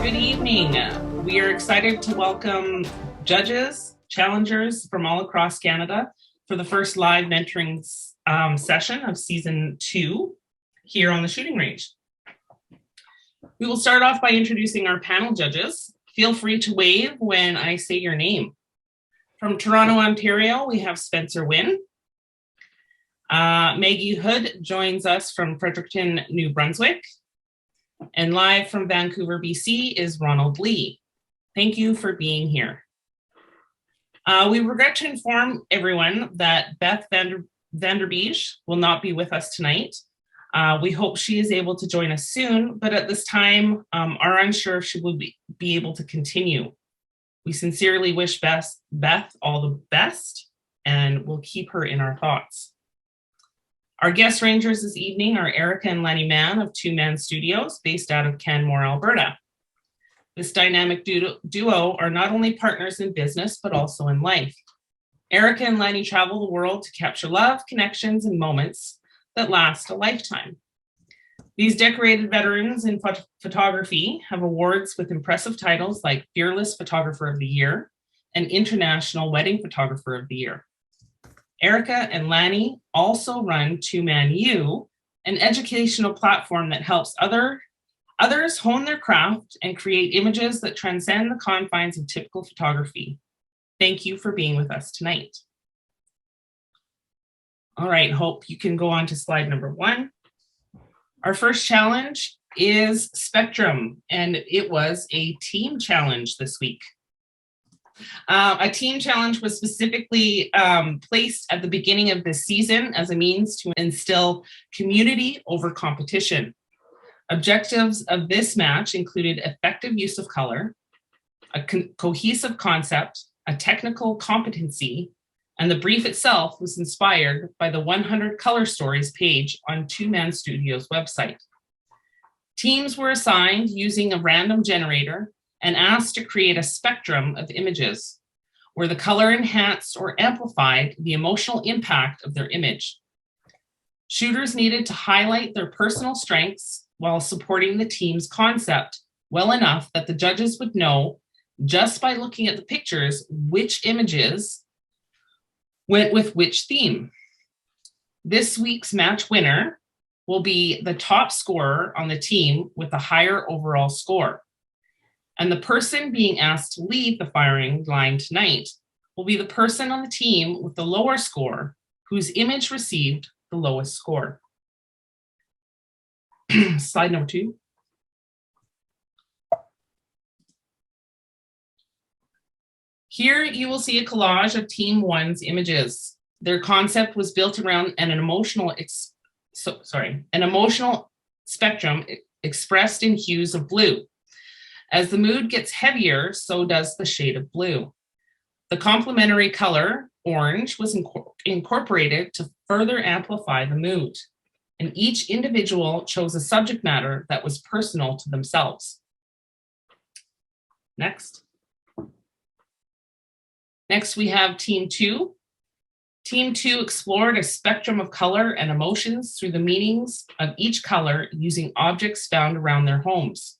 Good evening. We are excited to welcome judges, challengers from all across Canada for the first live mentoring session of season 2 here on the shooting range. We will start off by introducing our panel judges. Feel free to wave when I say your name. From Toronto, Ontario, we have Spencer Wynn. Maggie Hood joins us from Fredericton, New Brunswick. And live from Vancouver, BC is Ronald Lee. Thank you for being here. We regret to inform everyone that Beth Vanderbeege will not be with us tonight. We hope she is able to join us soon, but at this time are unsure if she will be able to continue. We sincerely wish Beth all the best, and we'll keep her in our thoughts. Our guest rangers this evening are Erica and Lenny Mann of TwoMann Studios, based out of Canmore, Alberta. This dynamic duo are not only partners in business, but also in life. Erica and Lenny travel the world to capture love, connections, and moments that last a lifetime. These decorated veterans in photography have awards with impressive titles like Fearless Photographer of the Year and International Wedding Photographer of the Year. Erica and Lanny also run TwoMann U, an educational platform that helps others hone their craft and create images that transcend the confines of typical photography. Thank you for being with us tonight. All right, Hope, you can go on to slide number 1. Our first challenge is Spectrum, and it was a team challenge this week. A team challenge was specifically placed at the beginning of this season as a means to instill community over competition. Objectives of this match included effective use of color, a cohesive concept, a technical competency, and the brief itself was inspired by the 100 Color Stories page on TwoMann Studios website. Teams were assigned using a random generator and asked to create a spectrum of images where the color enhanced or amplified the emotional impact of their image. Shooters needed to highlight their personal strengths while supporting the team's concept well enough that the judges would know, just by looking at the pictures, which images went with which theme. This week's match winner will be the top scorer on the team with a higher overall score. And the person being asked to lead the firing line tonight will be the person on the team with the lower score, whose image received the lowest score. Slide number 2. Here you will see a collage of Team 1's images. Their concept was built around an emotional spectrum expressed in hues of blue. As the mood gets heavier, so does the shade of blue. The complementary color, orange, was incorporated to further amplify the mood, and each individual chose a subject matter that was personal to themselves. Next. Next, we have Team 2. Team 2 explored a spectrum of color and emotions through the meanings of each color using objects found around their homes.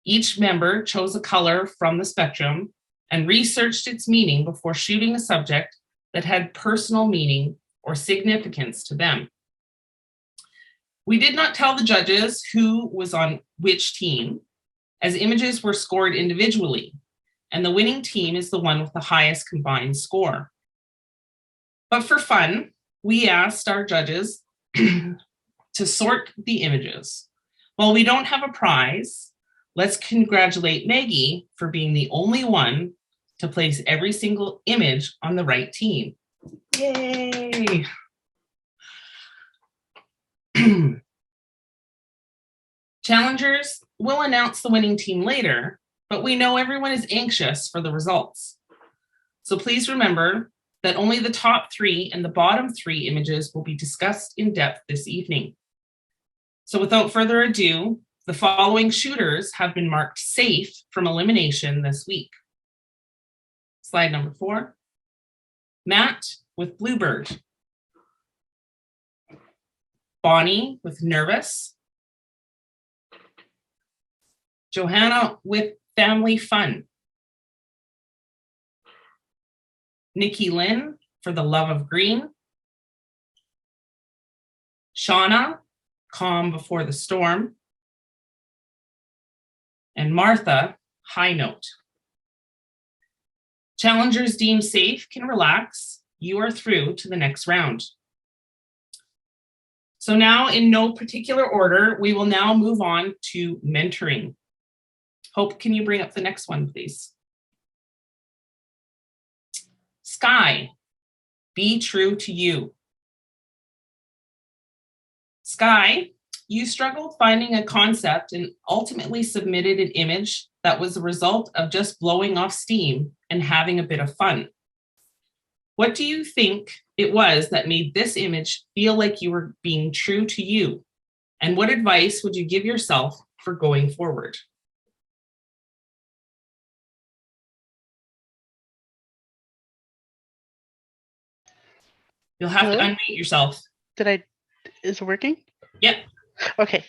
Each member chose a color from the spectrum and researched its meaning before shooting a subject that had personal meaning or significance to them. We did not tell the judges who was on which team, as images were scored individually, and the winning team is the one with the highest combined score. But for fun, we asked our judges to sort the images. While we don't have a prize, let's congratulate Maggie for being the only one to place every single image on the right team. Yay! Challengers will announce the winning team later, but we know everyone is anxious for the results. So please remember that only the top 3 and the bottom 3 images will be discussed in depth this evening. So without further ado, the following shooters have been marked safe from elimination this week. Slide number 4. Matt with Bluebird. Bonnie with Nervous. Johanna with family fun. Nikki Lynn for the love of green. Shauna, calm before the storm. And Martha, high note. Challengers deemed safe can relax. You are through to the next round. So now, in no particular order, we will now move on to mentoring. Hope, can you bring up the next one, please? Sky, be true to you. Sky, you struggled finding a concept and ultimately submitted an image that was a result of just blowing off steam and having a bit of fun. What do you think it was that made this image feel like you were being true to you? And what advice would you give yourself for going forward? You'll have to unmute yourself. Is it working? Yep. Okay.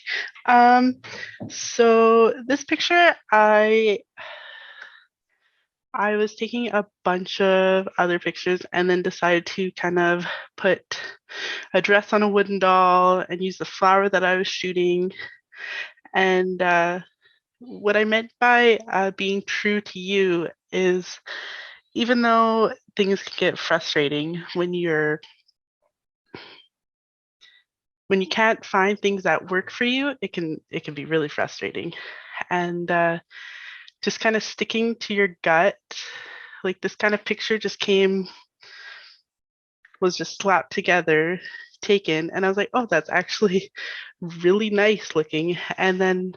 So this picture, I was taking a bunch of other pictures and then decided to kind of put a dress on a wooden doll and use the flower that I was shooting. And what I meant by being true to you is, even though things can get frustrating when you can't find things that work for you, it can be really frustrating. And just kind of sticking to your gut, like this kind of picture was just slapped together, taken, and I was like, oh, that's actually really nice looking. And then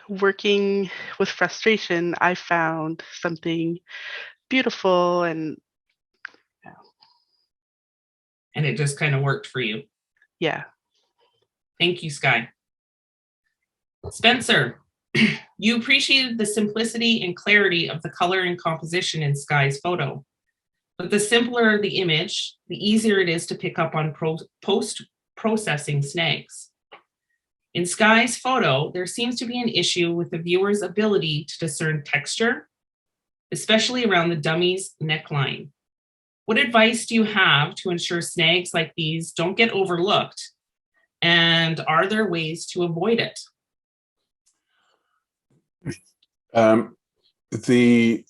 working with frustration, I found something beautiful, and it just kind of worked for you. Yeah. Thank you, Sky. Spencer, you appreciated the simplicity and clarity of the color and composition in Sky's photo. But the simpler the image, the easier it is to pick up on post-processing snags. In Sky's photo, there seems to be an issue with the viewer's ability to discern texture, especially around the dummy's neckline. What advice do you have to ensure snags like these don't get overlooked? And are there ways to avoid it? The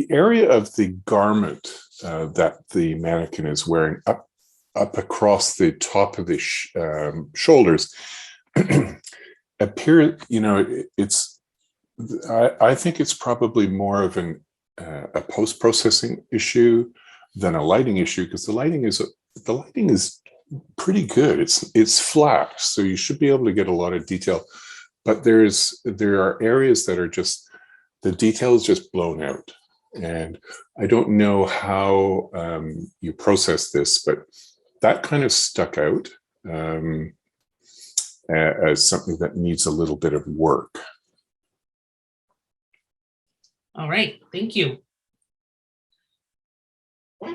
area of the garment that the mannequin is wearing up across the top of the shoulders appear, it's. I think it's probably more of a post-processing issue than a lighting issue, because the lighting is pretty good. It's flat, so you should be able to get a lot of detail. But there are areas that are just, the detail is just blown out. And I don't know how you process this, but that kind of stuck out as something that needs a little bit of work. All right, thank you.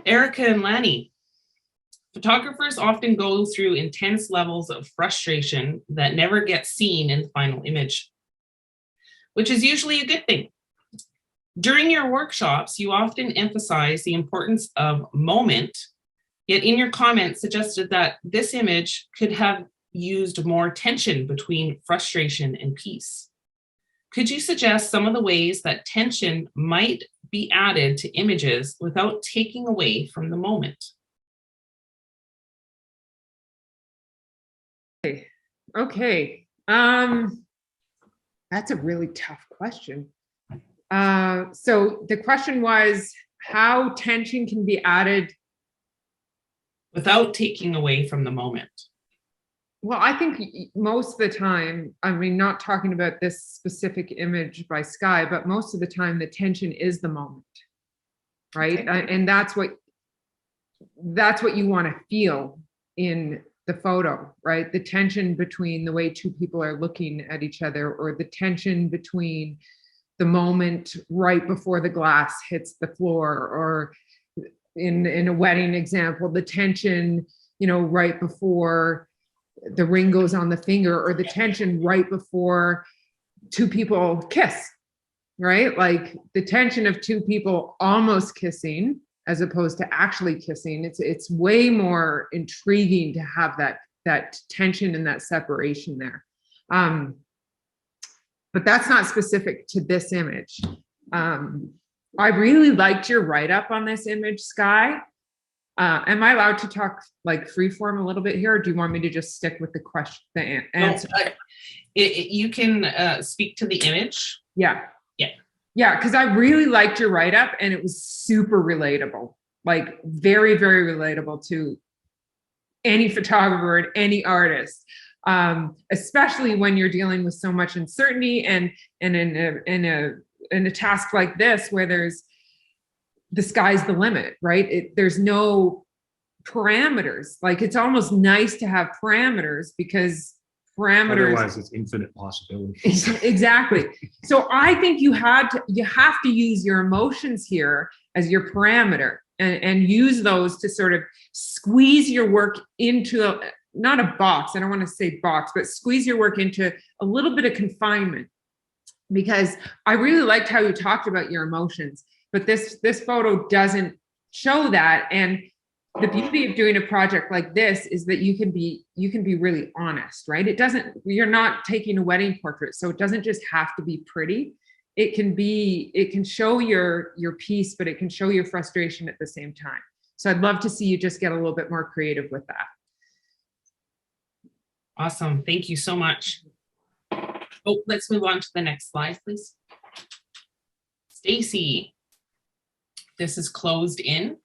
Erica and Lanny, photographers often go through intense levels of frustration that never get seen in the final image, which is usually a good thing. During your workshops, you often emphasize the importance of moment, yet in your comments suggested that this image could have used more tension between frustration and peace. Could you suggest some of the ways that tension might be added to images without taking away from the moment? Okay. That's a really tough question. So the question was how tension can be added without taking away from the moment. Well, I think most of the time, I mean, not talking about this specific image by Sky, but most of the time the tension is the moment, right? Okay. And that's what you want to feel in the photo, right? The tension between the way two people are looking at each other, or the tension between the moment right before the glass hits the floor, or in a wedding example, the tension, right before the ring goes on the finger, or the tension right before two people kiss, right? Like the tension of two people almost kissing as opposed to actually kissing. It's way more intriguing to have that tension and that separation there. But that's not specific to this image. I really liked your write-up on this image, Sky. Am I allowed to talk like freeform a little bit here, or do you want me to just stick with the question, the answer? No, you can speak to the image. Yeah. Yeah. Yeah, because I really liked your write-up, and it was super relatable, like very, very relatable to any photographer and any artist, especially when you're dealing with so much uncertainty and in a task like this where the sky's the limit, right? There's no parameters. Like it's almost nice to have parameters because parameters. Otherwise, it's infinite possibilities. Exactly. So I think you have to use your emotions here as your parameter and use those to sort of squeeze your work into not a box. I don't want to say box, but squeeze your work into a little bit of confinement. Because I really liked how you talked about your emotions, but this photo doesn't show that. And the beauty of doing a project like this is that you can be really honest, right? You're not taking a wedding portrait, so it doesn't just have to be pretty. It can show your piece, but it can show your frustration at the same time. So I'd love to see you just get a little bit more creative with that. Awesome. Thank you so much. Oh, let's move on to the next slide, please. Stacy, this is closed in.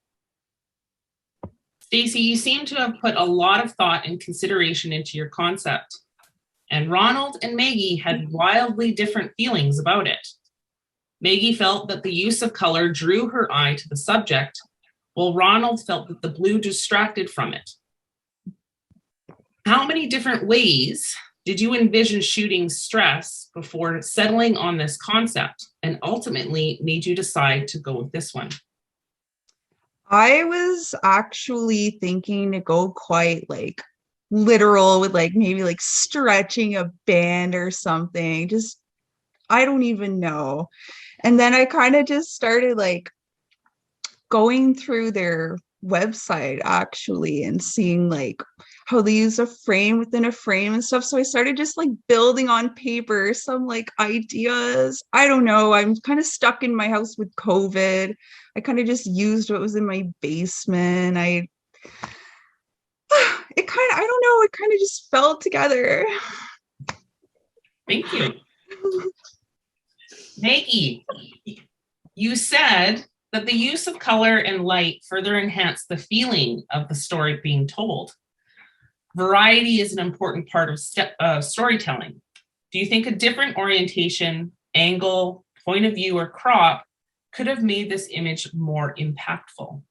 Stacy, you seem to have put a lot of thought and consideration into your concept, and Ronald and Maggie had wildly different feelings about it. Maggie felt that the use of color drew her eye to the subject, while Ronald felt that the blue distracted from it. How many different ways did you envision shooting stress before settling on this concept and ultimately made you decide to go with this one? I was actually thinking to go quite like literal with like maybe like stretching a band or something. Just, I don't even know. And then I kind of just started like going through their website actually and seeing like how they use a frame within a frame and stuff. So I started just like building on paper some like ideas. I don't know. I'm kind of stuck in my house with COVID. I kind of just used what was in my basement. I don't know. It kind of just fell together. Thank you. Maggie, you said that the use of color and light further enhanced the feeling of the story being told. Variety is an important part of storytelling. Do you think a different orientation, angle, point of view, or crop could have made this image more impactful?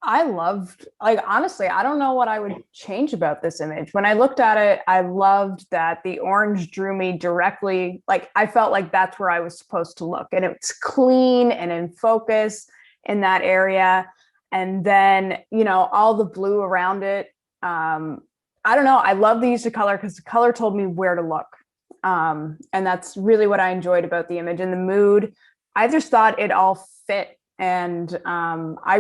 I loved, like, honestly, I don't know what I would change about this image. When I looked at it, I loved that the orange drew me directly. Like, I felt like that's where I was supposed to look. And it's clean and in focus in that area. And then, you know, all the blue around it. I don't know. I love the use of color because the color told me where to look. And that's really what I enjoyed about the image and the mood. I just thought it all fit. And I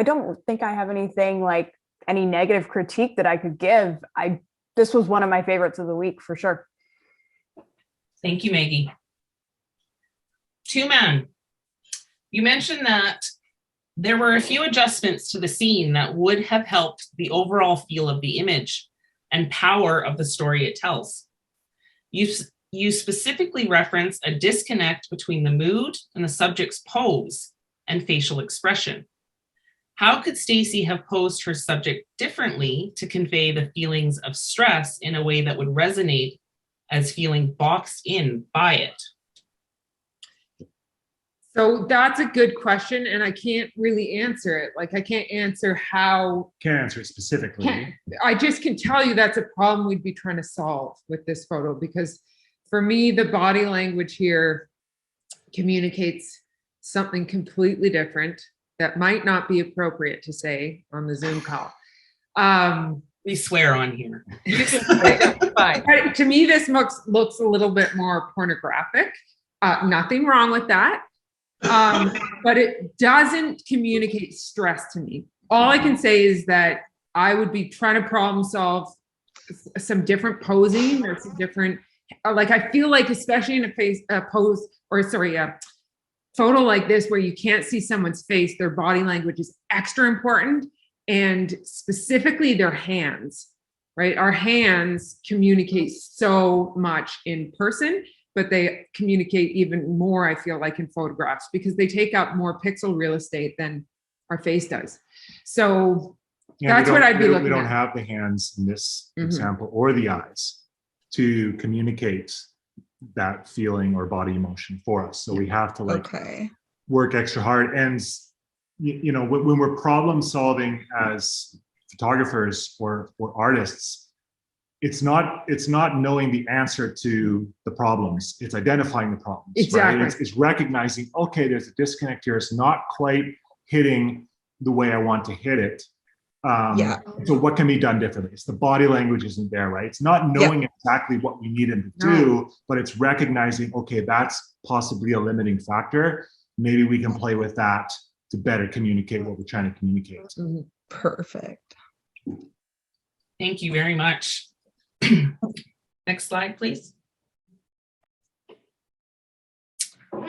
don't think I have anything like any negative critique that I could give. This was one of my favorites of the week for sure. Thank you, Maggie. TwoMann, you mentioned that there were a few adjustments to the scene that would have helped the overall feel of the image and power of the story it tells. You specifically reference a disconnect between the mood and the subject's pose and facial expression. How could Stacy have posed her subject differently to convey the feelings of stress in a way that would resonate as feeling boxed in by it? So that's a good question, and I can't really answer it. Like, I can't answer how. Can't answer it specifically. I just can tell you that's a problem we'd be trying to solve with this photo, because for me, the body language here communicates something completely different that might not be appropriate to say on the Zoom call. We swear on here. You can say it's fine. But to me, this looks a little bit more pornographic. Nothing wrong with that. But it doesn't communicate stress to me. All I can say is that I would be trying to problem solve some different posing or some different, like, I feel like, especially in a photo like this, where you can't see someone's face, their body language is extra important, and specifically their hands, right? Our hands communicate so much in person, but they communicate even more, I feel like, in photographs, because they take up more pixel real estate than our face does. So that's what I'd be looking at. We don't have the hands in this example, or the eyes, to communicate that feeling or body emotion for us. So we have to work extra hard. And you know, when we're problem solving as photographers or artists, it's not knowing the answer to the problems. It's identifying the problems. Exactly. Right? It's recognizing, okay, there's a disconnect here. It's not quite hitting the way I want to hit it. So what can be done differently? It's the body language isn't there, right? It's not knowing exactly what we need him to do, but it's recognizing, okay, that's possibly a limiting factor. Maybe we can play with that to better communicate what we're trying to communicate. Perfect. Thank you very much. Next slide, please.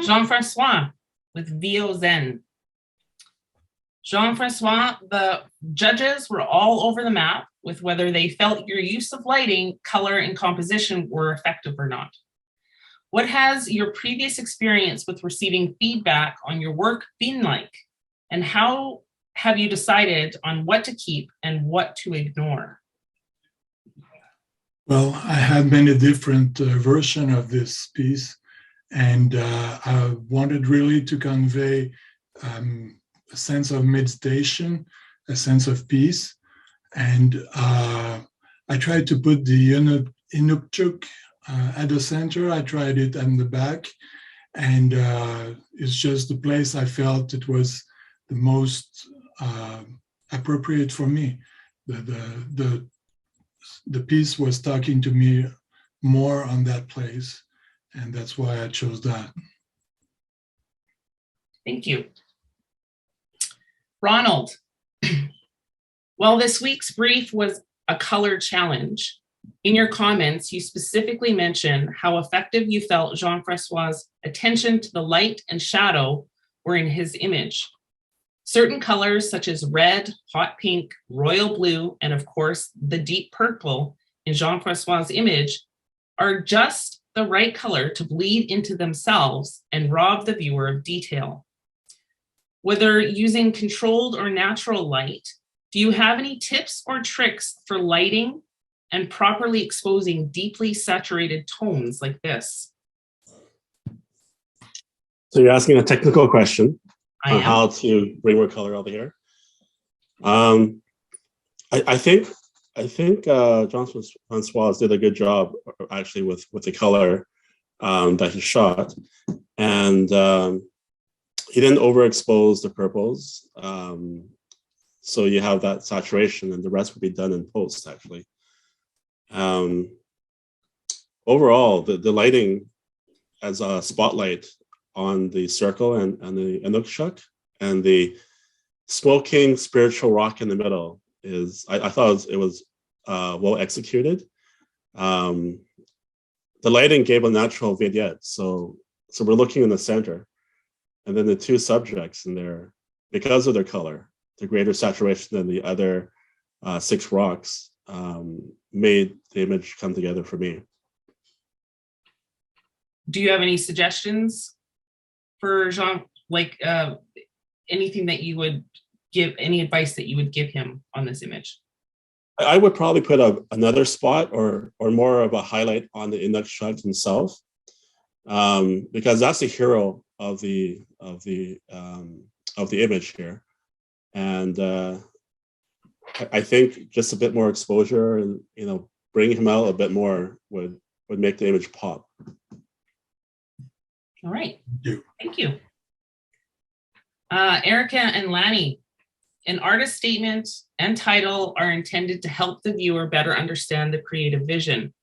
Jean-Francois with VO Zen. Jean-Francois, the judges were all over the map with whether they felt your use of lighting, color, and composition were effective or not. What has your previous experience with receiving feedback on your work been like? And how have you decided on what to keep and what to ignore? Well, I had many different versions of this piece, and I wanted really to convey a sense of meditation, a sense of peace, and I tried to put the Inukchuk at the center. I tried it in the back, and it's just the place I felt it was the most appropriate for me. The piece was talking to me more on that place, and that's why I chose that. Thank you. Ronald, well, this week's brief was a color challenge. In your comments, you specifically mentioned how effective you felt Jean-Francois' attention to the light and shadow were in his image. Certain colors such as red, hot pink, royal blue, and of course, the deep purple in Jean-Francois' image are just the right color to bleed into themselves and rob the viewer of detail. Whether using controlled or natural light, do you have any tips or tricks for lighting and properly exposing deeply saturated tones like this? So you're asking a technical question on how to bring more color over here. I think Jean-Francois did a good job actually with the color that he shot, and he didn't overexpose the purples, so you have that saturation, and the rest will be done in post actually. Overall, the lighting as a spotlight on the circle and the Inukshuk and the smoking spiritual rock in the middle is, I thought it was well executed. The lighting gave a natural vignette, so we're looking in the center, and then the two subjects in there, because of their color, the greater saturation than the other 6 rocks, made the image come together for me. Do you have any suggestions for Jean, like anything that you would give, any advice that you would give him on this image? I would probably put another spot or more of a highlight on the Inukshuk himself, because that's the hero of the image here, and I think just a bit more exposure and bring him out a bit more would make the image pop. All right, thank you. Erica and Lanny, An artist statement and title are intended to help the viewer better understand the creative vision.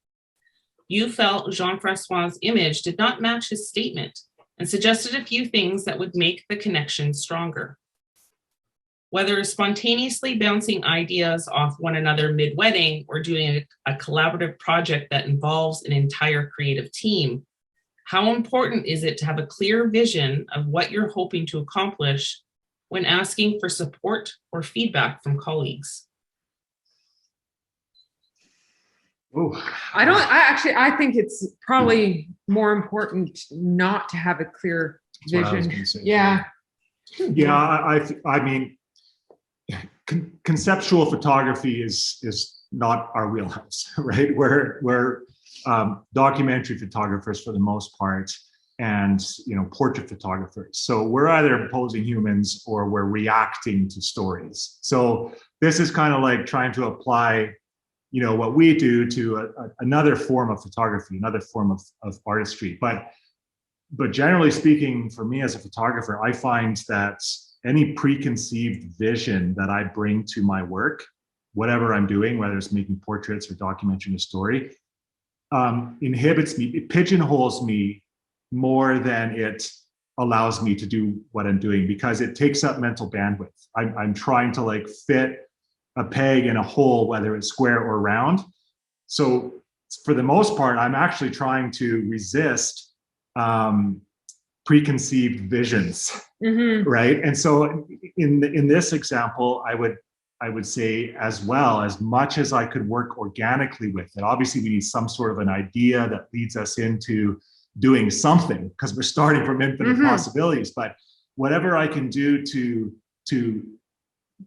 You felt Jean-Francois' image did not match his statement and suggested a few things that would make the connection stronger. Whether spontaneously bouncing ideas off one another mid-wedding or doing a collaborative project that involves an entire creative team, how important is it to have a clear vision of what you're hoping to accomplish when asking for support or feedback from colleagues? I think it's probably more important not to have a clear vision. Yeah. I mean, conceptual photography is not our wheelhouse, right? We're documentary photographers for the most part, and portrait photographers. So we're either posing humans or we're reacting to stories. So this is kind of like trying to apply what we do to another form of photography, another form of artistry. But generally speaking, for me as a photographer, I find that any preconceived vision that I bring to my work, whatever I'm doing, whether it's making portraits or documenting a story, inhibits me, it pigeonholes me more than it allows me to do what I'm doing, because it takes up mental bandwidth. I'm trying to fit a peg in a hole, whether it's square or round. So for the most part, I'm actually trying to resist preconceived visions, right? And so in this example, I would say as well, as much as I could work organically with it, obviously we need some sort of an idea that leads us into doing something, because we're starting from infinite possibilities. But whatever I can do to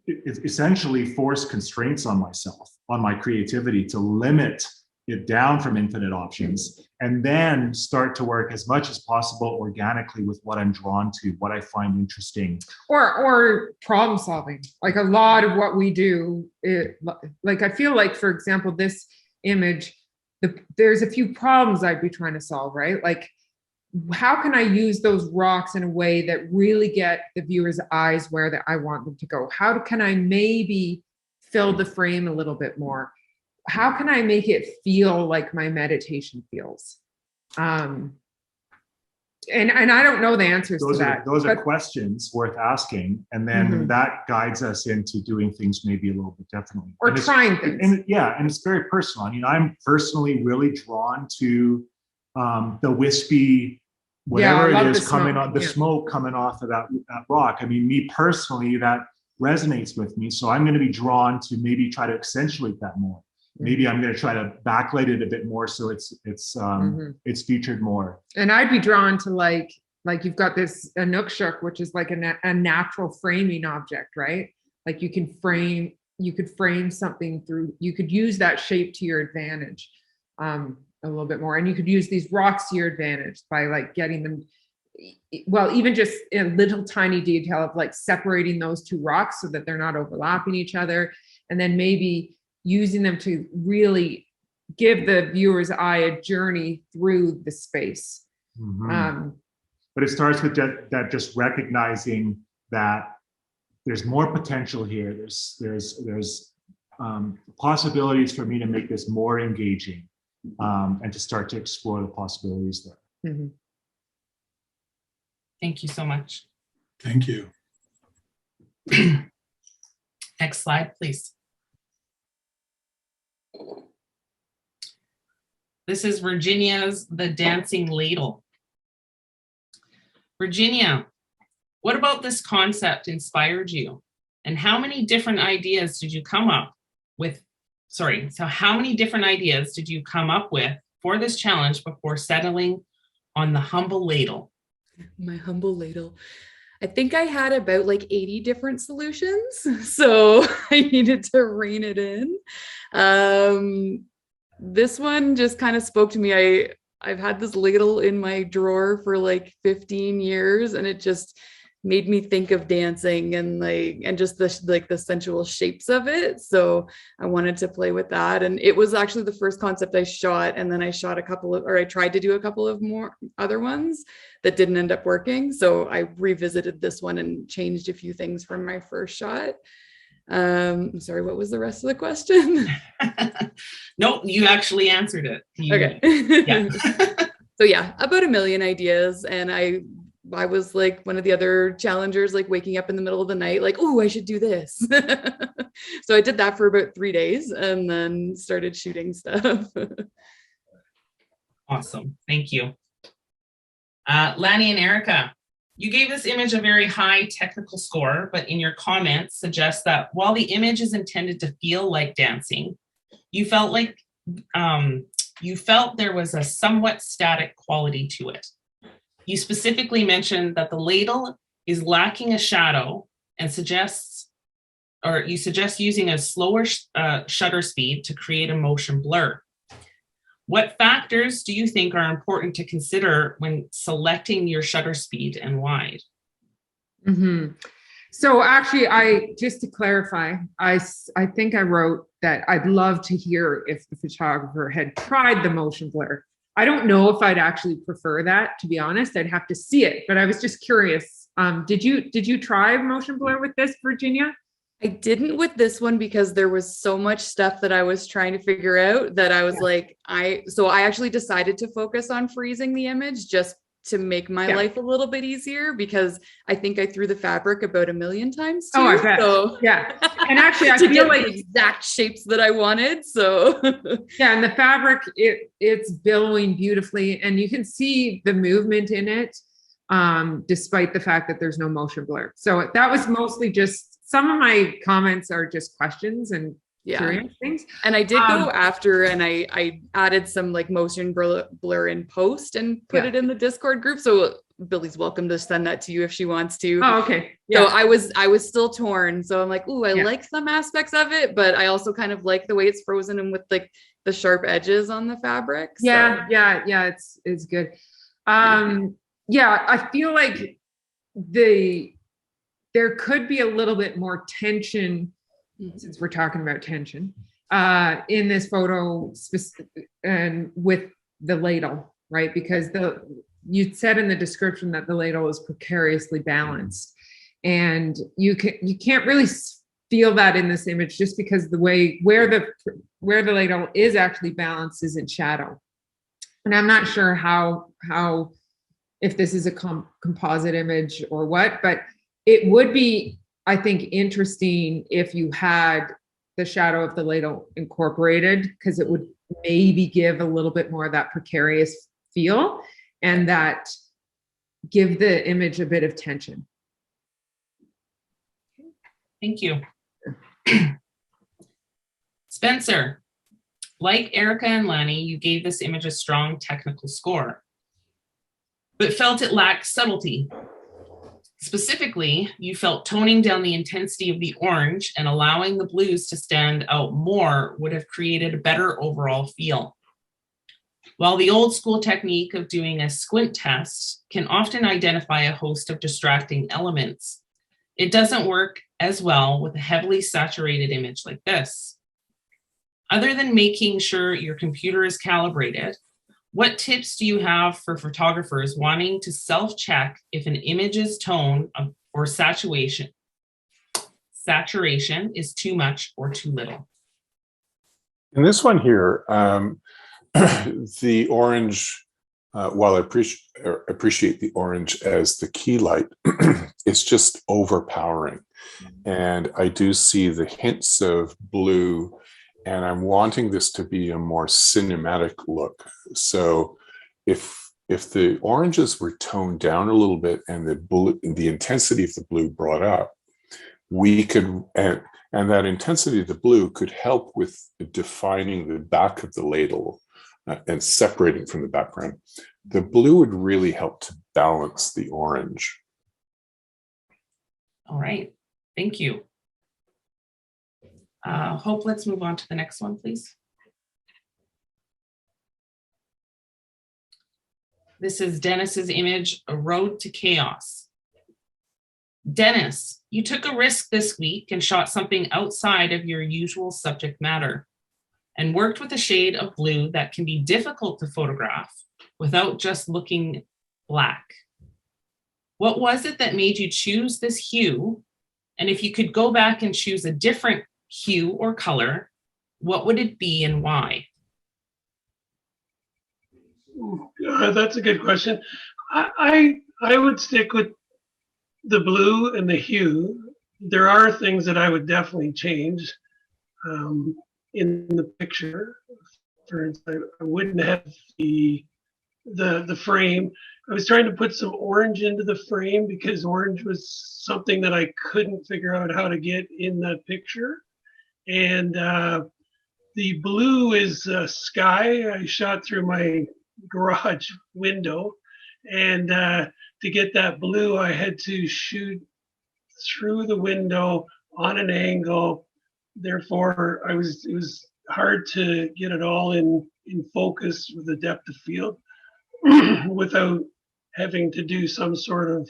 essentially force constraints on myself, on my creativity, to limit it down from infinite options, and then start to work as much as possible organically with what I'm drawn to, what I find interesting. Or problem solving. Like a lot of what we do, I feel like, for example, this image, there's a few problems I'd be trying to solve, right? Like, how can I use those rocks in a way that really get the viewer's eyes where I want them to go? How can I maybe fill the frame a little bit more? How can I make it feel like my meditation feels? And I don't know the answers to that. Those are questions worth asking, and then that guides us into doing things maybe a little bit differently, or trying things. And it's very personal. I mean, I'm personally really drawn to the wispy, whatever it is coming on, the smoke coming off of that rock. I mean, me personally, that resonates with me. So I'm going to be drawn to maybe try to accentuate that more. Maybe I'm going to try to backlight it a bit more so it's featured more. And I'd be drawn to like you've got this Inukshuk, which is like a natural framing object, right? Like you could frame something through, you could use that shape to your advantage a little bit more. And you could use these rocks to your advantage by getting them, well, even just a little tiny detail of separating those two rocks so that they're not overlapping each other. And then maybe using them to really give the viewer's eye a journey through the space. But it starts with that just recognizing that there's more potential here. There's possibilities for me to make this more engaging, and to start to explore the possibilities there. Thank you so much. Thank you. Next slide, please. This is Virginia's The Dancing Ladle. Virginia, what about this concept inspired you? And how many different ideas did you come up with? How many different ideas did you come up with for this challenge before settling on the humble ladle? My humble ladle. I think I had about 80 different solutions, so I needed to rein it in. This one just kind of spoke to me. I've had this ladle in my drawer for 15 years, and it just made me think of dancing and just the sensual shapes of it. So I wanted to play with that. And it was actually the first concept I shot. And then I shot I tried to do a couple of more other ones that didn't end up working. So I revisited this one and changed a few things from my first shot. I'm sorry, what was the rest of the question? No, you actually answered it. Okay. Yeah. So yeah, about 1 million ideas. And I was like one of the other challengers, like waking up in the middle of the night, like, oh, I should do this. So I did that for about 3 days and then started shooting stuff. Awesome. Thank you. Lanny and Erica, you gave this image a very high technical score, but in your comments suggest that while the image is intended to feel like dancing, you felt there was a somewhat static quality to it. You specifically mentioned that the ladle is lacking a shadow and you suggest using a slower shutter speed to create a motion blur. What factors do you think are important to consider when selecting your shutter speed and why? Mm-hmm. So actually, just to clarify, I think I wrote that I'd love to hear if the photographer had tried the motion blur. I don't know if I'd actually prefer that, to be honest. I'd have to see it, but I was just curious. Did you try motion blur with this, Virginia? I didn't with this one because there was so much stuff that I was trying to figure out that I was so I actually decided to focus on freezing the image just to make my life a little bit easier, because I think I threw the fabric about 1 million times too. Oh, I bet. So yeah. And actually, I to feel get like the exact shapes that I wanted. So yeah, and the fabric, it's billowing beautifully, and you can see the movement in it, despite the fact that there's no motion blur. So that was mostly just, some of my comments are just questions and curious things. And I did go after and I added some like motion blur in post and put it in the Discord group. So Billy's welcome to send that to you if she wants to. Oh, okay. Yeah. So I was still torn. So I'm like, ooh, I like some aspects of it, but I also kind of like the way it's frozen and with like the sharp edges on the fabric. So. Yeah, it's good. Yeah, I feel like there could be a little bit more tension, since we're talking about tension, in this photo and with the ladle, right? Because you said in the description that the ladle is precariously balanced, and you can't really feel that in this image just because the way where the ladle is actually balanced is in shadow. And I'm not sure how if this is a composite image or what, but it would be, I think, interesting if you had the shadow of the ladle incorporated, because it would maybe give a little bit more of that precarious feel and that give the image a bit of tension. Thank you. Spencer, like Erica and Lanny, you gave this image a strong technical score, but felt it lacked subtlety. Specifically, you felt toning down the intensity of the orange and allowing the blues to stand out more would have created a better overall feel. While the old school technique of doing a squint test can often identify a host of distracting elements, it doesn't work as well with a heavily saturated image like this. Other than making sure your computer is calibrated, what tips do you have for photographers wanting to self-check if an image's tone or saturation is too much or too little? In this one here, the orange, while I appreciate the orange as the key light, it's just overpowering. And I do see the hints of blue, and I'm wanting this to be a more cinematic look. So if the oranges were toned down a little bit and the intensity of the blue brought up, we could, and that intensity of the blue could help with defining the back of the ladle and separating from the background. The blue would really help to balance the orange. All right, thank you. Hope, let's move on to the next one, please. This is Dennis's image, A Road to Chaos. Dennis, you took a risk this week and shot something outside of your usual subject matter and worked with a shade of blue that can be difficult to photograph without just looking black. What was it that made you choose this hue? And if you could go back and choose a different hue or color, what would it be and why? That's a good question. I would stick with the blue and the hue. There are things that I would definitely change in the picture. For instance, I wouldn't have the frame. I was trying to put some orange into the frame because orange was something that I couldn't figure out how to get in that picture. And the blue is sky. I shot through my garage window, and to get that blue, I had to shoot through the window on an angle. Therefore, it was hard to get it all in focus with the depth of field without having to do some sort of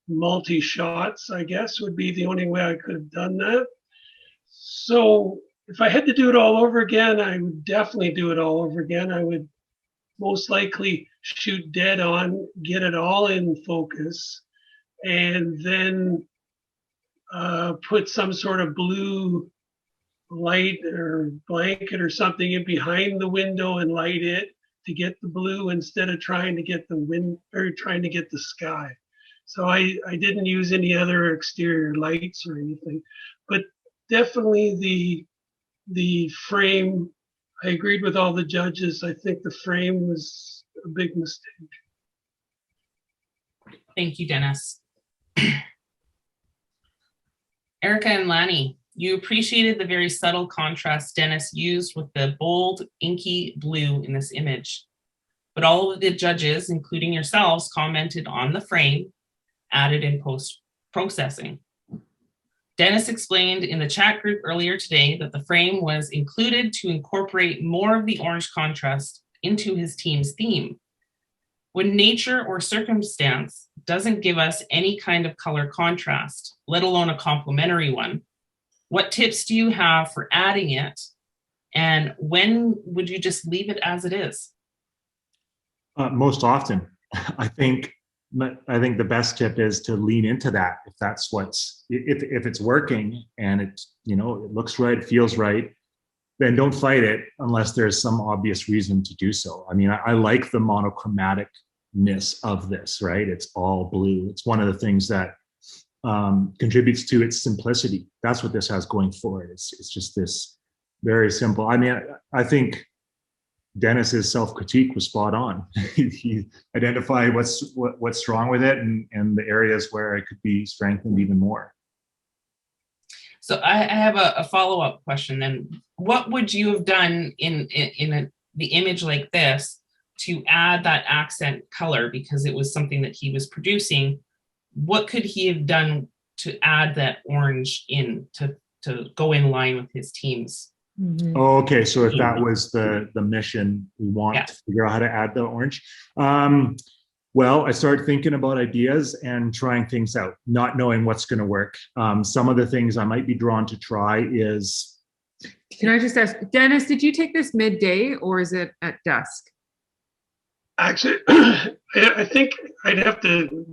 multi-shots, I guess, would be the only way I could have done that. So if I had to do it all over again, I would definitely do it all over again. I would most likely shoot dead on, get it all in focus, and then put some sort of blue light or blanket or something in behind the window and light it to get the blue instead of trying to get the wind or trying to get the sky. So I didn't use any other exterior lights or anything, but definitely the frame, I agreed with all the judges. I think the frame was a big mistake. Thank you, Dennis. Erica and Lanny, you appreciated the very subtle contrast Dennis used with the bold, inky blue in this image. But all of the judges, including yourselves, commented on the frame added in post-processing. Dennis explained in the chat group earlier today that the frame was included to incorporate more of the orange contrast into his team's theme. When nature or circumstance doesn't give us any kind of color contrast, let alone a complementary one, what tips do you have for adding it? And when would you just leave it as it is? Most often. I think the best tip is to lean into that. If that's if it's working and it looks right, feels right, then don't fight it unless there's some obvious reason to do so. I mean, I like the monochromaticness of this, right? It's all blue. It's one of the things that contributes to its simplicity. That's what this has going for it. It's just this very simple. I mean, I think Dennis's self-critique was spot on. He identified what's wrong with it and the areas where it could be strengthened even more. So I have a follow-up question then. What would you have done in the image like this to add that accent color, because it was something that he was producing? What could he have done to add that orange in to go in line with his team's? Mm-hmm. Oh, okay, so if that was the mission, we want to figure out how to add the orange. Well, I started thinking about ideas and trying things out, not knowing what's going to work. Some of the things I might be drawn to try is... Can I just ask, Dennis, did you take this midday or is it at dusk? Actually, I think I'd have to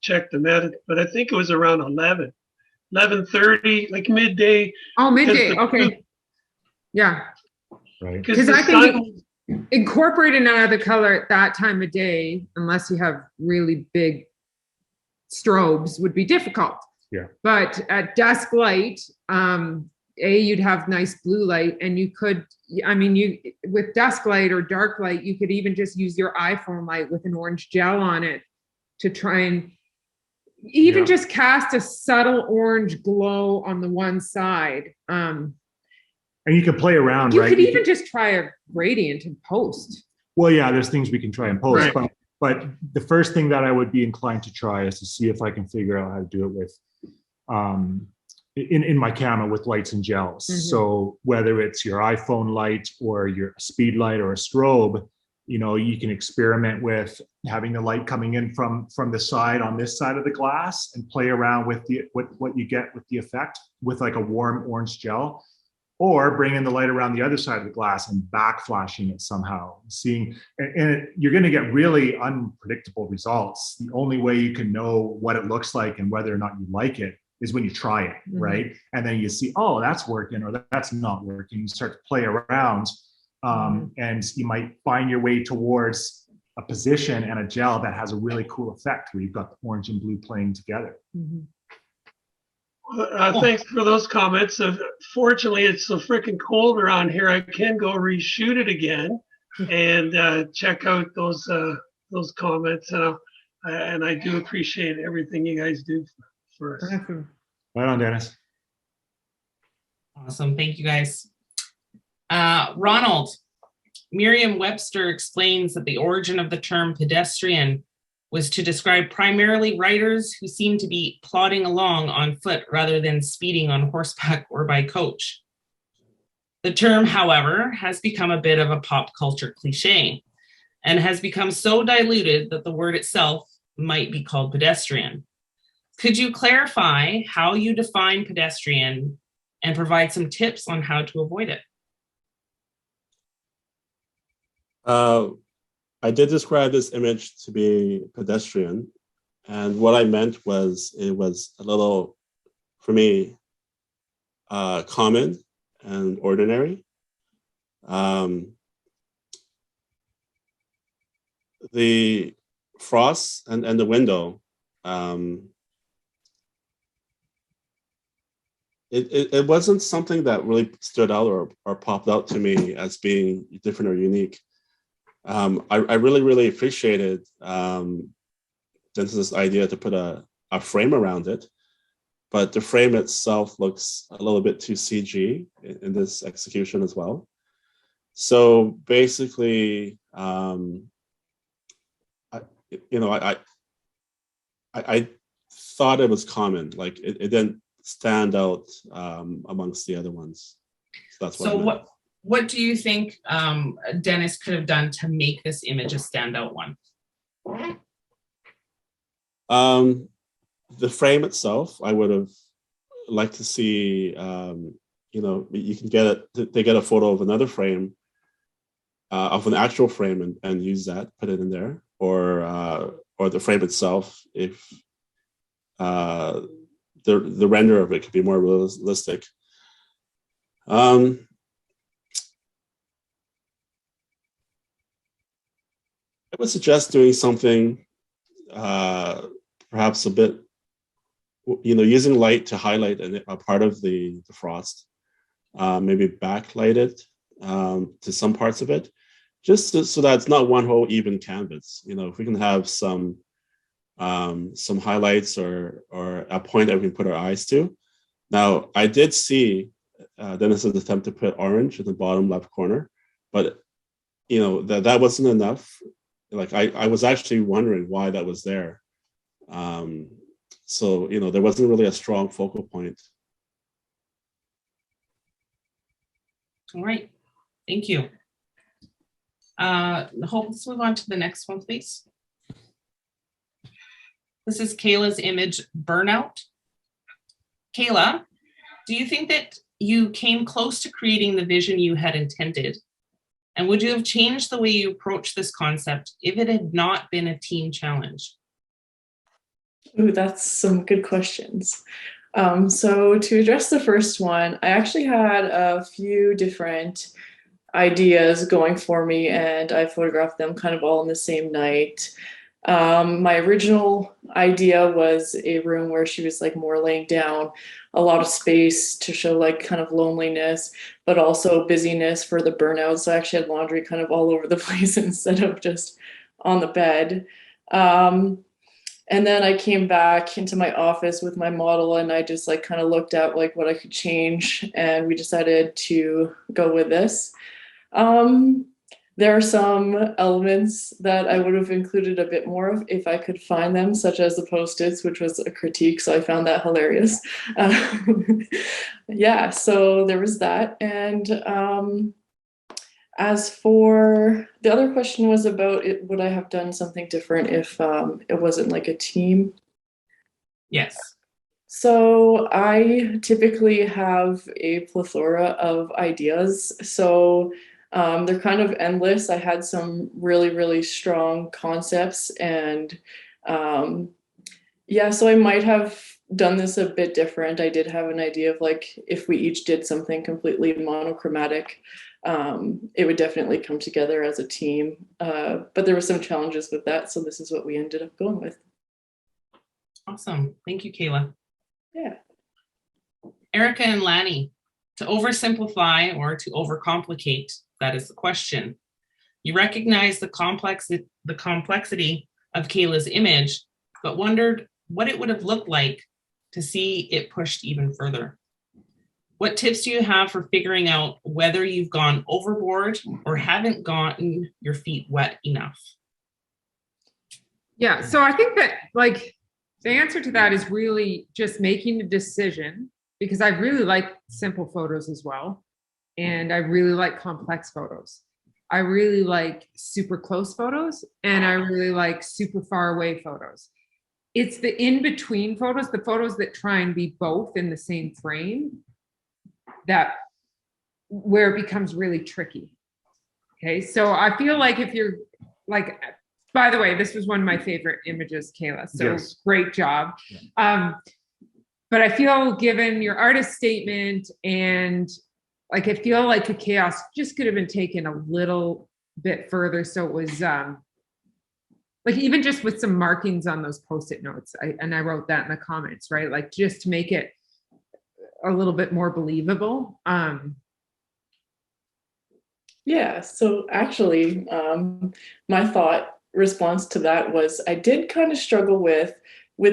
check the net, but I think it was around 11:30, like midday. Oh, midday, okay. Yeah. Right. Because I think incorporating another color at that time of day, unless you have really big strobes, would be difficult. Yeah. But at dusk light, you'd have nice blue light, and you could, with dusk light or dark light, you could even just use your iPhone light with an orange gel on it to try and even just cast a subtle orange glow on the one side. And you can play around, you right? Could even just try a gradient in post. Well, yeah, there's things we can try in post, right. but the first thing that I would be inclined to try is to see if I can figure out how to do it with, in my camera with lights and gels. Mm-hmm. So whether it's your iPhone light or your speed light or a strobe, You know, you can experiment with having the light coming in from the side on this side of the glass and play around with what you get with the effect with like a warm orange gel, or bringing the light around the other side of the glass and backflashing it somehow. You're going to get really unpredictable results. The only way you can know what it looks like and whether or not you like it is when you try it, right? And then you see, oh, that's working or that's not working. You start to play around. And you might find your way towards a position and a gel that has a really cool effect where you've got the orange and blue playing together. Thanks for those comments. Fortunately, it's so freaking cold around here. I can go reshoot it again and check out those comments. And I do appreciate everything you guys do for us. Right on, Dennis. Awesome. Thank you, guys. Ronald, Merriam-Webster explains that the origin of the term pedestrian was to describe primarily riders who seem to be plodding along on foot rather than speeding on horseback or by coach. The term, however, has become a bit of a pop culture cliche and has become so diluted that the word itself might be called pedestrian. Could you clarify how you define pedestrian and provide some tips on how to avoid it? I did describe this image to be pedestrian, and what I meant was it was a little, for me, common and ordinary. The frost and the window, it wasn't something that really stood out or popped out to me as being different or unique. I really appreciated Dennis's idea to put a frame around it, but the frame itself looks a little bit too CG in this execution as well. So basically, I thought it was common, like it didn't stand out amongst the other ones. So that's what do you think Dennis could have done to make this image a standout one? The frame itself, I would have liked to see, you can they get a photo of another frame, of an actual frame and use that, put it in there, or the frame itself, if the render of it could be more realistic. I would suggest doing something perhaps a bit, using light to highlight a part of the frost, maybe backlight it to some parts of it, just so that it's not one whole even canvas. If we can have some highlights or a point that we can put our eyes to. Now, I did see Dennis's attempt to put orange in the bottom left corner, but that wasn't enough. Like I was actually wondering why that was there. So there wasn't really a strong focal point. All right, thank you. Let's move on to the next one, please. This is Kayla's image, Burnout. Kayla, do you think that you came close to creating the vision you had intended? And would you have changed the way you approach this concept if it had not been a team challenge? Ooh, that's some good questions. So to address the first one, I actually had a few different ideas going for me, and I photographed them kind of all in the same night. My original idea was a room where she was like more laying down, a lot of space to show like kind of loneliness, but also busyness for the burnout. So I actually had laundry kind of all over the place instead of just on the bed. And then I came back into my office with my model, and I just like kind of looked at like what I could change, and we decided to go with this. There are some elements that I would have included a bit more of if I could find them, such as the Post-its, which was a critique, so I found that hilarious. Yeah, so there was that. And As for the other question was about it, would I have done something different if it wasn't like a team? Yes. So I typically have a plethora of ideas. So they're kind of endless. I had some really, really strong concepts and yeah, so I might have done this a bit different. I did have an idea of like if we each did something completely monochromatic, it would definitely come together as a team. But there were some challenges with that, so this is what we ended up going with. Awesome. Thank you, Kayla. Yeah. Erica and Lanny, to oversimplify or to overcomplicate, that is the question. You recognize the complexity of Kayla's image, but wondered what it would have looked like to see it pushed even further. What tips do you have for figuring out whether you've gone overboard or haven't gotten your feet wet enough? Yeah, so I think that like the answer to that is really just making a decision, because I really like simple photos as well. And I really like complex photos. I really like super close photos, and I really like super far away photos. It's the in-between photos, the photos that try and be both in the same frame, that where it becomes really tricky. Okay, so I feel like if you're like, by the way, this was one of my favorite images, Kayla, so yes. Great job. But I feel given your artist statement and like, I feel like the chaos just could have been taken a little bit further. So it was like, even just with some markings on those Post-it notes, I wrote that in the comments, right? Like just to make it a little bit more believable. Yeah, so actually, my thought response to that was I did kind of struggle with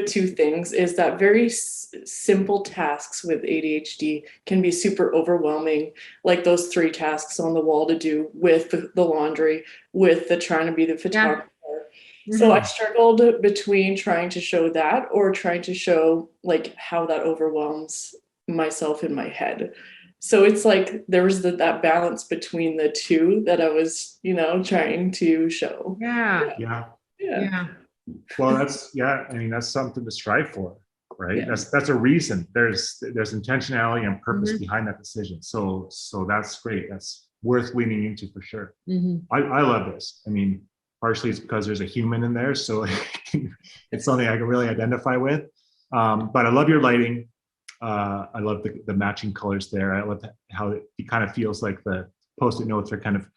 two things, is that very simple tasks with ADHD can be super overwhelming, like those 3 tasks on the wall to do with the laundry, with the trying to be the photographer. Yeah. So I struggled between trying to show that or trying to show like how that overwhelms myself in my head. So it's like there was that balance between the two that I was, trying to show. Yeah. Well, I mean, that's something to strive for, right? Yeah. That's a reason. There's intentionality and purpose behind that decision. So that's great. That's worth leaning into for sure. I love this. I mean, partially it's because there's a human in there, so it's something I can really identify with. But I love your lighting. I love the matching colors there. I love how it kind of feels like the Post-it notes are kind of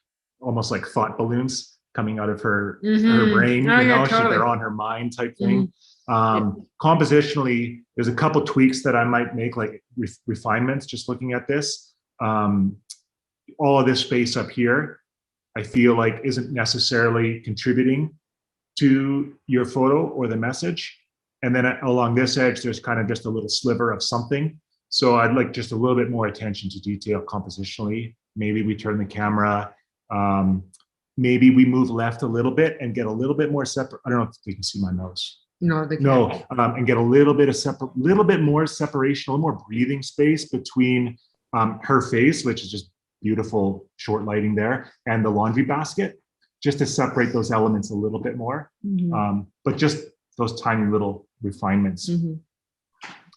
almost like thought balloons coming out of her brain, totally. They're on her mind type thing. Compositionally, there's a couple tweaks that I might make, like refinements, just looking at this. All of this space up here, I feel like isn't necessarily contributing to your photo or the message. And then along this edge, there's kind of just a little sliver of something. So I'd like just a little bit more attention to detail compositionally. Maybe we turn the camera, maybe we move left a little bit and get a little bit more separate. I don't know if you can see my nose. No, they can't. And get a little bit more separation, a little more breathing space between her face, which is just beautiful short lighting there, and the laundry basket, just to separate those elements a little bit more. But just those tiny little refinements.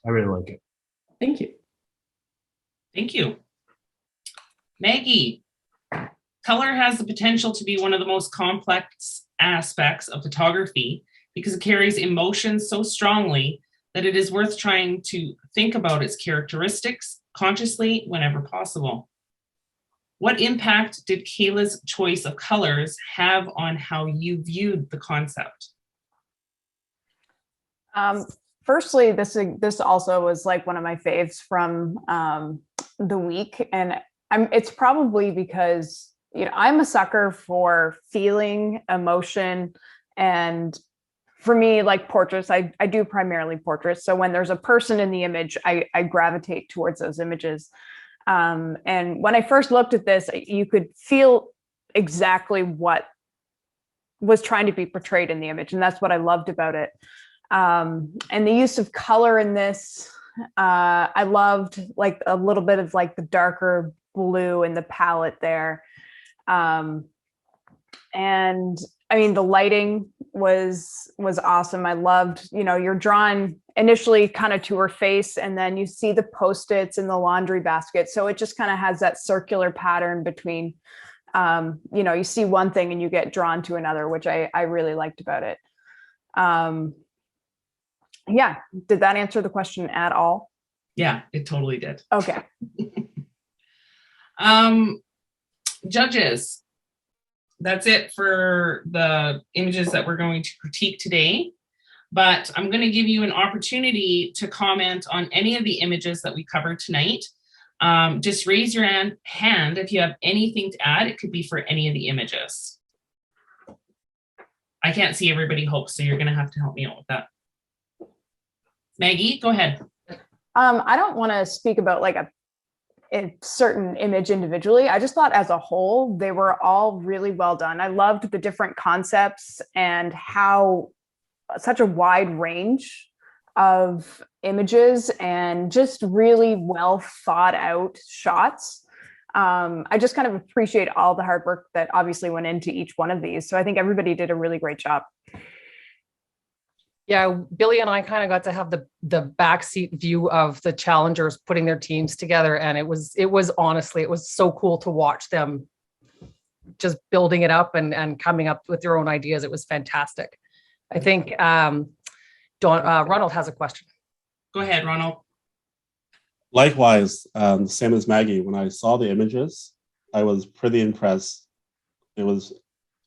I really like it. Thank you. Thank you. Maggie, color has the potential to be one of the most complex aspects of photography because it carries emotions so strongly that it is worth trying to think about its characteristics consciously whenever possible. What impact did Kayla's choice of colors have on how you viewed the concept? Firstly, this also was like one of my faves from the week, and it's probably because I'm a sucker for feeling emotion, and for me, like portraits, I do primarily portraits. So when there's a person in the image, I gravitate towards those images. And when I first looked at this, you could feel exactly what was trying to be portrayed in the image, and that's what I loved about it. And the use of color in this, I loved like a little bit of like the darker blue in the palette there. And I mean, the lighting was awesome. I loved, you're drawn initially kind of to her face, and then you see the Post-its in the laundry basket. So it just kind of has that circular pattern between, you see one thing and you get drawn to another, which I really liked about it. Yeah. Did that answer the question at all? Yeah, it totally did. Okay. Judges, that's it for the images that we're going to critique today. But I'm going to give you an opportunity to comment on any of the images that we covered tonight. Just raise your hand if you have anything to add. It could be for any of the images. I can't see everybody, Hope, so you're going to have to help me out with that. Maggie, go ahead. I don't want to speak about like a certain image individually. I just thought as a whole, they were all really well done. I loved the different concepts and how such a wide range of images and just really well thought out shots. I just kind of appreciate all the hard work that obviously went into each one of these. So I think everybody did a really great job. Yeah, Billy and I kind of got to have the backseat view of the challengers putting their teams together. And it was honestly, it was so cool to watch them just building it up and coming up with their own ideas. It was fantastic. I think Ronald has a question. Go ahead, Ronald. Likewise, same as Maggie, when I saw the images, I was pretty impressed. It was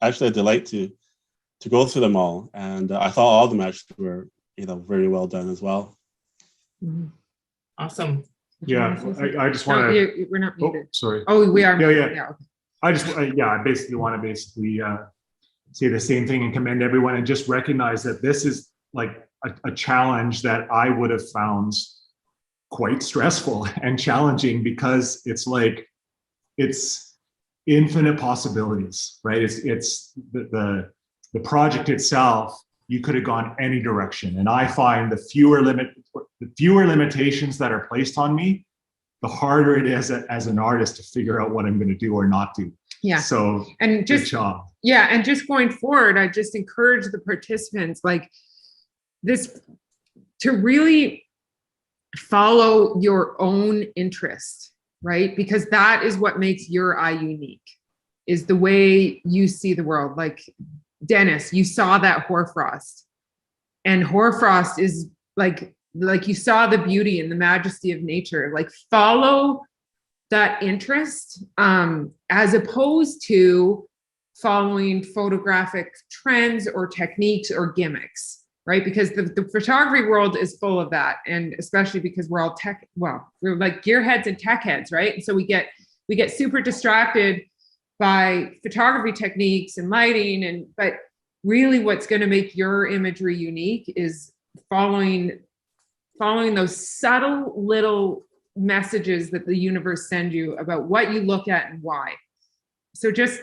actually a delight to go through them all. And I thought all of them actually were, very well done as well. Awesome. Yeah, I just want to. We're not muted. Oh, sorry. Oh, we are. Yeah. Okay. I basically want to say the same thing and commend everyone and just recognize that this is like a challenge that I would have found quite stressful and challenging, because it's infinite possibilities, right? It's the project itself, you could have gone any direction. And I find the fewer limitations that are placed on me, the harder it is as an artist to figure out what I'm going to do or not do. Yeah. So and just, good job. Yeah. And just going forward, I just encourage the participants like this to really follow your own interest, right? Because that is what makes your eye unique, is the way you see the world. Like Dennis, you saw that hoarfrost, and hoarfrost is like you saw the beauty and the majesty of nature. Like follow that interest, as opposed to following photographic trends or techniques or gimmicks, right? Because the photography world is full of that, and especially because we're all we're like gearheads and tech heads, right? And so we get super distracted by photography techniques and lighting, but really what's going to make your imagery unique is following those subtle little messages that the universe sends you about what you look at and why. So just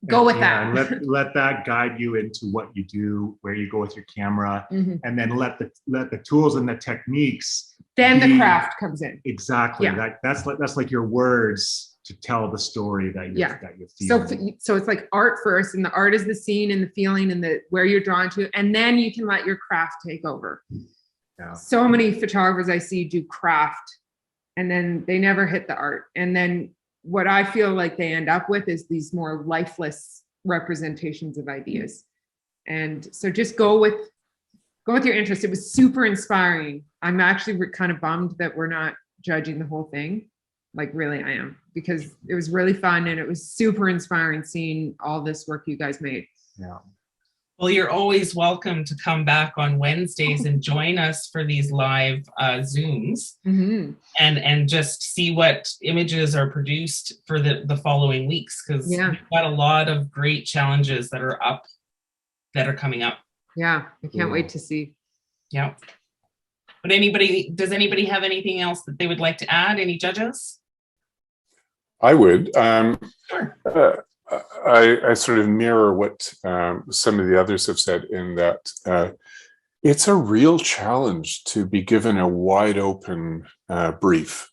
go with that. And let that guide you into what you do, where you go with your camera, and then let the tools and the techniques. Then the craft comes in. Exactly. Yeah. That's like your words to tell the story that you're feeling. So it's like art first, and the art is the scene and the feeling and the where you're drawn to, and then you can let your craft take over. Yeah. So many photographers I see do craft, and then they never hit the art. And then what I feel like they end up with is these more lifeless representations of ideas. And so just go with your interest. It was super inspiring. I'm actually kind of bummed that we're not judging the whole thing. Like really I am, because it was really fun and it was super inspiring seeing all this work you guys made. Yeah. Well, you're always welcome to come back on Wednesdays and join us for these live Zooms, and just see what images are produced for the following weeks, because we've got a lot of great challenges that are coming up. Yeah, I can't wait to see. Yeah. But does anybody have anything else that they would like to add? Any judges? I would. Sure. I sort of mirror what some of the others have said, in that it's a real challenge to be given a wide open brief,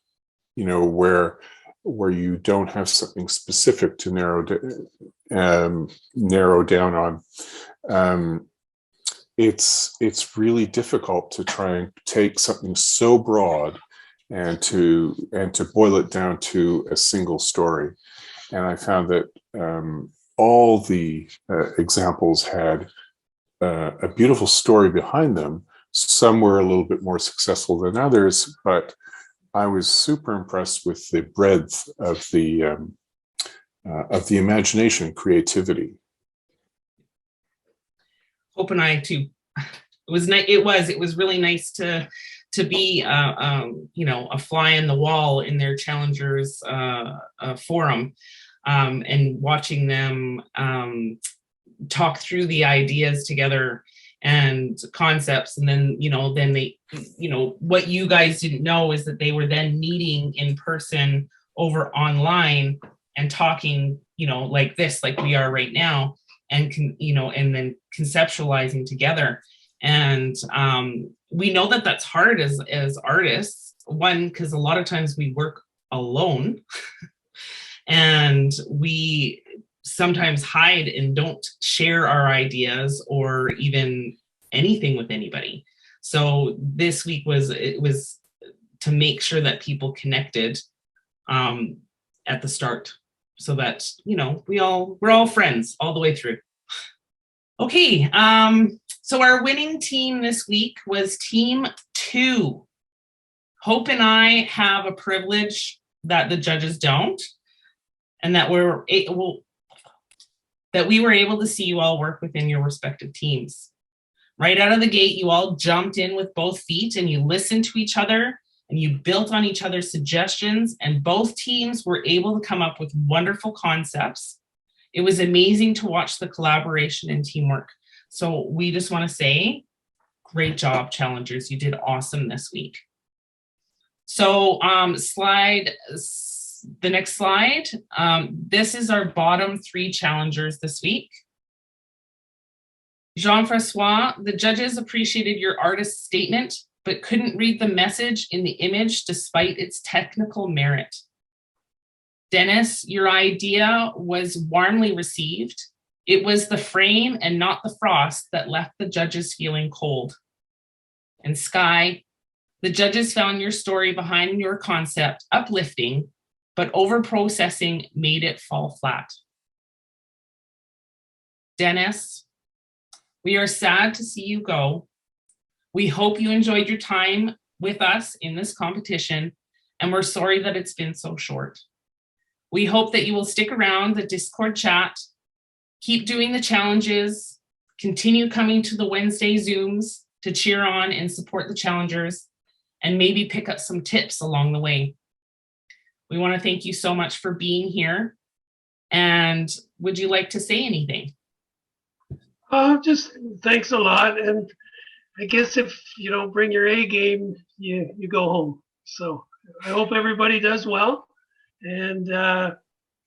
where where you don't have something specific to narrow down on, it's really difficult to try and take something so broad and to boil it down to a single story. And I found that all the examples had a beautiful story behind them. Some were a little bit more successful than others, but I was super impressed with the breadth of the imagination, creativity. Hope and I too. It was nice. It was really nice to be a fly in the wall in their challengers forum, and watching them talk through the ideas together and concepts. And then they, what you guys didn't know is that they were then meeting in person over online and talking, like this, like we are right now, and and then conceptualizing together. And we know that that's hard as artists. One, because a lot of times we work alone and we sometimes hide and don't share our ideas or even anything with anybody. So this week was to make sure that people connected at the start, so that we're all friends all the way through. Okay, so our winning team this week was Team 2. Hope and I have a privilege that the judges don't, and that we were able to see you all work within your respective teams. Right out of the gate, you all jumped in with both feet and you listened to each other and you built on each other's suggestions, and both teams were able to come up with wonderful concepts. It was amazing to watch the collaboration and teamwork. So we just want to say, great job, challengers. You did awesome this week. So the next slide. This is our bottom 3 challengers this week. Jean-Francois, the judges appreciated your artist's statement, but couldn't read the message in the image despite its technical merit. Dennis, your idea was warmly received. It was the frame and not the frost that left the judges feeling cold. And Sky, the judges found your story behind your concept uplifting, but over-processing made it fall flat. Dennis, we are sad to see you go. We hope you enjoyed your time with us in this competition, and we're sorry that it's been so short. We hope that you will stick around the Discord chat, keep doing the challenges, continue coming to the Wednesday Zooms to cheer on and support the challengers, and maybe pick up some tips along the way. We want to thank you so much for being here. And would you like to say anything? Just thanks a lot. And I guess if you don't bring your A game, you go home. So I hope everybody does well, and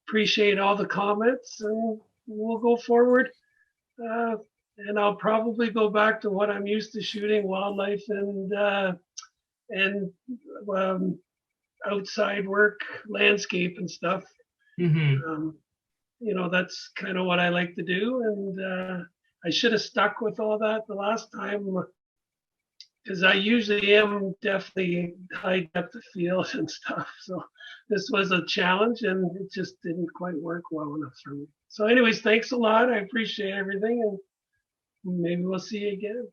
appreciate all the comments, and we'll go forward. And I'll probably go back to what I'm used to shooting: wildlife and outside work, landscape and stuff. Mm-hmm. That's kind of what I like to do. And I should have stuck with all that the last time, because I usually am definitely high depth of field and stuff. So this was a challenge and it just didn't quite work well enough for me. So anyways, thanks a lot. I appreciate everything, and maybe we'll see you again.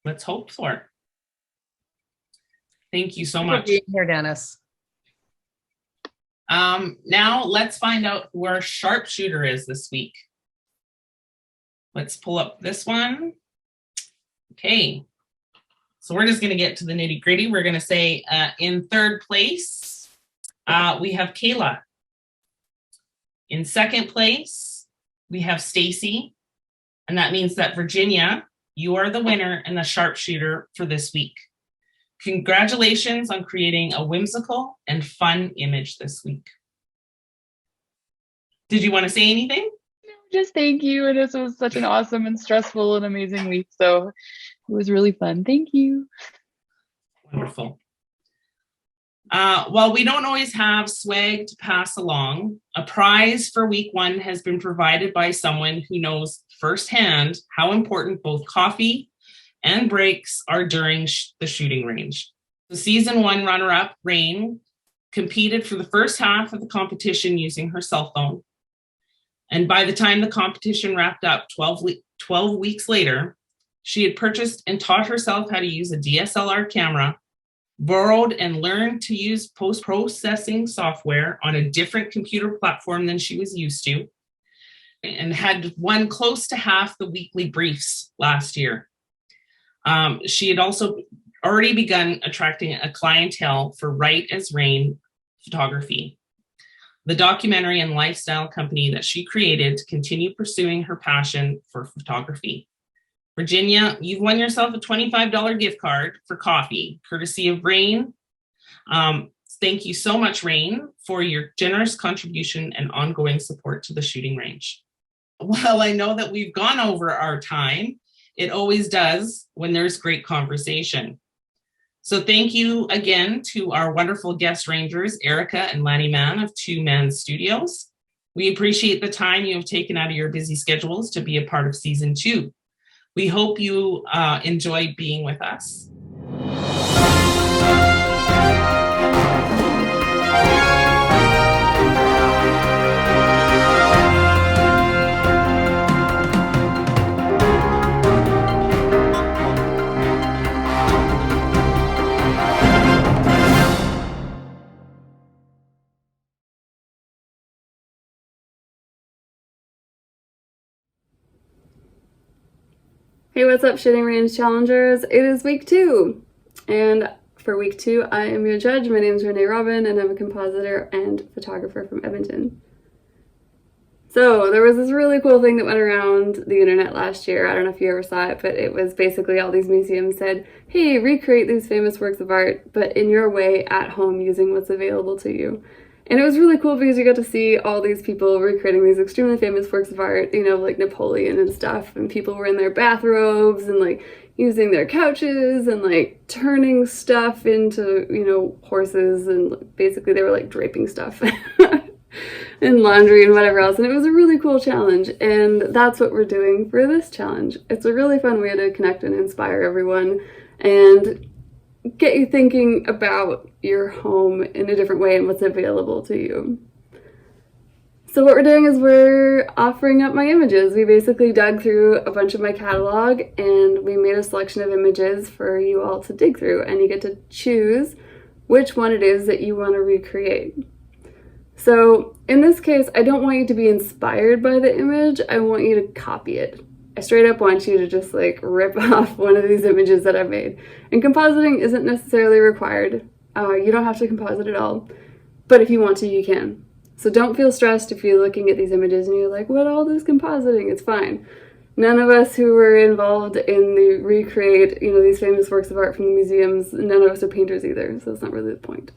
Let's hope for. Thank you so Thanks much for being here, Dennis. Now let's find out who our sharpshooter is this week. Let's pull up this one. Okay. So we're just going to get to the nitty gritty. We're going to say in third place, we have Kayla. In second place, we have Stacy. And that means that Virginia, you are the winner and the sharpshooter for this week. Congratulations on creating a whimsical and fun image this week. Did you want to say anything? Just thank you. And this was such an awesome and stressful and amazing week. So it was really fun. Thank you. Wonderful. While we don't always have swag to pass along, a prize for week 1 has been provided by someone who knows firsthand how important both coffee and breaks are during the shooting range. The season 1 runner-up, Rain, competed for the first half of the competition using her cell phone. And by the time the competition wrapped up 12 weeks later, she had purchased and taught herself how to use a DSLR camera, borrowed and learned to use post-processing software on a different computer platform than she was used to, and had won close to half the weekly briefs last year. She had also already begun attracting a clientele for Right as Rain photography, the documentary and lifestyle company that she created to continue pursuing her passion for photography. Virginia, you've won yourself a $25 gift card for coffee, courtesy of Rain. Thank you so much, Rain, for your generous contribution and ongoing support to the shooting range. Well, I know that we've gone over our time. It always does when there's great conversation. So thank you again to our wonderful guest rangers, Erica and Lanny Mann of TwoMann Studios. We appreciate the time you have taken out of your busy schedules to be a part of season 2. We hope you enjoyed being with us. Hey, what's up, Shooting Range Challengers? It is week 2, and for week 2, I am your judge. My name is Renee Robin, and I'm a compositor and photographer from Edmonton. So there was this really cool thing that went around the internet last year. I don't know if you ever saw it, but it was basically all these museums said, hey, recreate these famous works of art, but in your way at home using what's available to you. And it was really cool because you got to see all these people recreating these extremely famous works of art, you know, like Napoleon and stuff. And people were in their bathrobes and like using their couches and like turning stuff into, you know, horses. And basically they were like draping stuff and laundry and whatever else. And it was a really cool challenge. And that's what we're doing for this challenge. It's a really fun way to connect and inspire everyone and get you thinking about your home in a different way and what's available to you. So what we're doing is we're offering up my images. We basically dug through a bunch of my catalog and we made a selection of images for you all to dig through, and you get to choose which one it is that you want to recreate. So in this case, I don't want you to be inspired by the image, I want you to copy it. I straight up want you to just like rip off one of these images that I've made. And compositing isn't necessarily required. You don't have to composite at all, but if you want to, you can. So don't feel stressed if you're looking at these images and you're like, what all this compositing? It's fine. None of us who were involved in the recreate, you know, these famous works of art from the museums, none of us are painters either, so that's not really the point.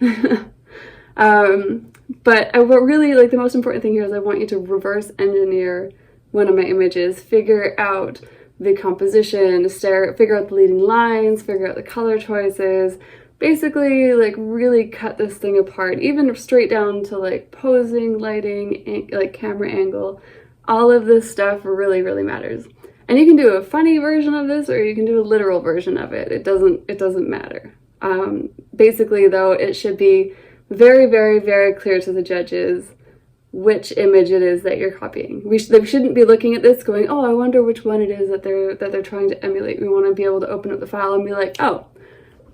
But what really, like, the most important thing here is I want you to reverse engineer one of my images, figure out the composition, figure out the leading lines, figure out the color choices, basically like really cut this thing apart, even straight down to like posing, lighting, like camera angle. All of this stuff really, really matters. And you can do a funny version of this or you can do a literal version of it. It doesn't matter. Basically though, it should be very, very, very clear to the judges which image it is that you're copying. They shouldn't be looking at this going, oh, I wonder which one it is that they're trying to emulate. We want to be able to open up the file and be like, oh,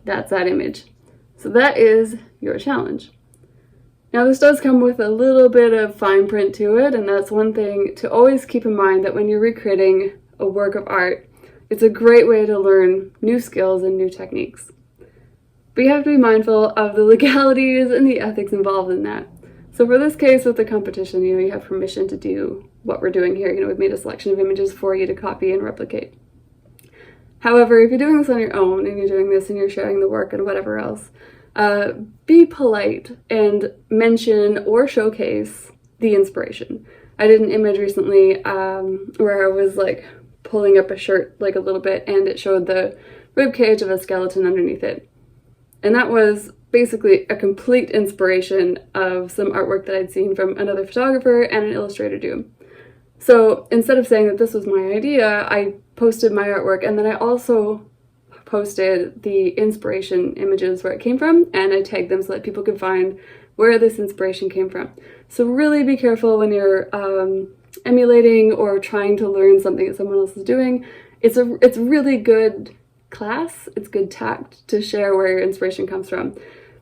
that's that image. So that is your challenge. Now this does come with a little bit of fine print to it, and that's one thing to always keep in mind, that when you're recreating a work of art, it's a great way to learn new skills and new techniques. But you have to be mindful of the legalities and the ethics involved in that. So for this case with the competition, you know, you have permission to do what we're doing here. You know, we've made a selection of images for you to copy and replicate. However, if you're doing this on your own and you're doing this and you're sharing the work and whatever else, be polite and mention or showcase the inspiration. I did an image recently where I was like pulling up a shirt like a little bit and it showed the rib cage of a skeleton underneath it. And that was basically a complete inspiration of some artwork that I'd seen from another photographer and an illustrator do. So instead of saying that this was my idea, I posted my artwork, and then I also posted the inspiration images where it came from, and I tagged them so that people could find where this inspiration came from. So really be careful when you're emulating or trying to learn something that someone else is doing. It's really good class, it's good tact to share where your inspiration comes from.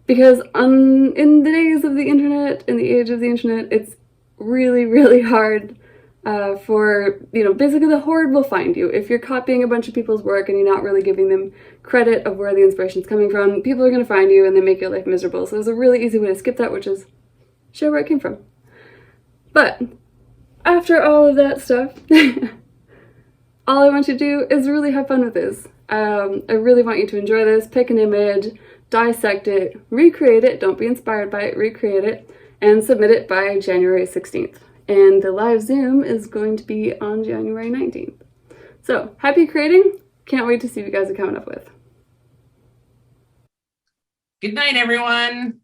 Because in the days of the internet, in the age of the internet, it's really, really hard for, basically the horde will find you. If you're copying a bunch of people's work and you're not really giving them credit of where the inspiration's coming from, people are going to find you and they make your life miserable. So there's a really easy way to skip that, which is share where it came from. But after all of that stuff, all I want you to do is really have fun with this. I really want you to enjoy this. Pick an image, dissect it, recreate it, don't be inspired by it, recreate it, and submit it by January 16th. And the live Zoom is going to be on January 19th. So, happy creating. Can't wait to see what you guys are coming up with. Good night, everyone.